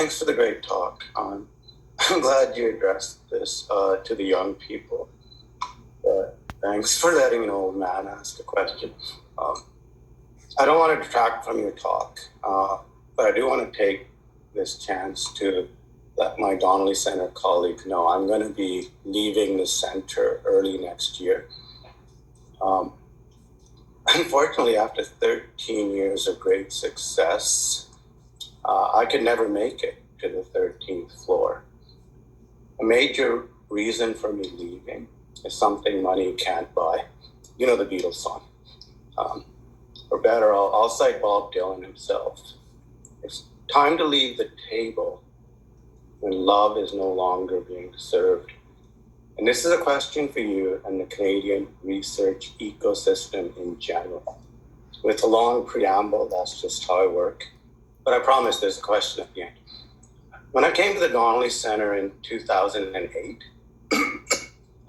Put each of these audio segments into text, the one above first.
Thanks for the great talk. I'm glad you addressed this to the young people. Thanks for letting an old man ask a question. I don't want to detract from your talk, but I do want to take this chance to let my Donnelly Center colleague know I'm going to be leaving the center early next year. Unfortunately, after 13 years of great success, I could never make it to the 13th floor. A major reason for me leaving is something money can't buy. You know the Beatles song. Or better, I'll cite Bob Dylan himself. It's time to leave the table when love is no longer being served. And this is a question for you and the Canadian research ecosystem in general. With a long preamble, that's just how I work. But I promise there's a question at the end. When I came to the Donnelly Center in 2008,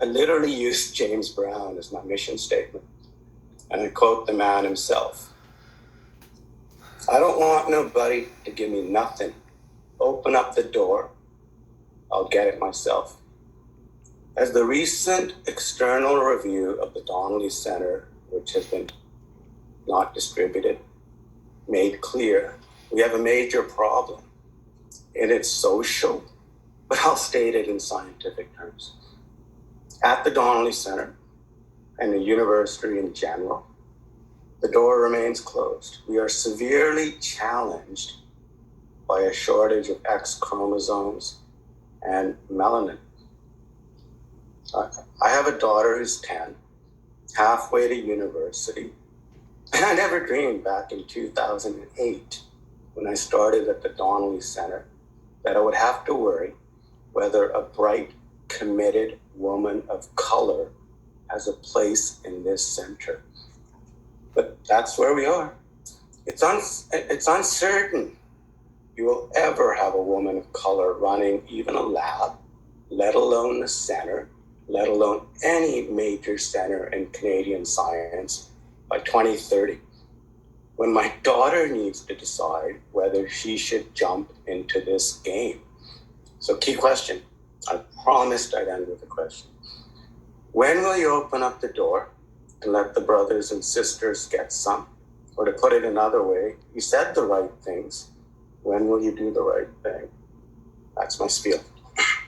I literally used James Brown as my mission statement. And I quote the man himself. I don't want nobody to give me nothing. Open up the door. I'll get it myself. As the recent external review of the Donnelly Center, which has been not distributed, made clear, we have a major problem. And it's social, but I'll state it in scientific terms. At the Donnelly Center and the university in general, the door remains closed. We are severely challenged by a shortage of X chromosomes and melanin. I have a daughter who's 10, halfway to university, and I never dreamed back in 2008 when I started at the Donnelly Center that I would have to worry whether a bright, committed woman of color has a place in this center. But that's where we are. It's uncertain you will ever have a woman of color running even a lab, let alone the center, let alone any major center in Canadian science by 2030. When my daughter needs to decide whether she should jump into this game. So key question, I promised I'd end with a question. When will you open up the door and let the brothers and sisters get some? Or to put it another way, you said the right things. When will you do the right thing? That's my spiel.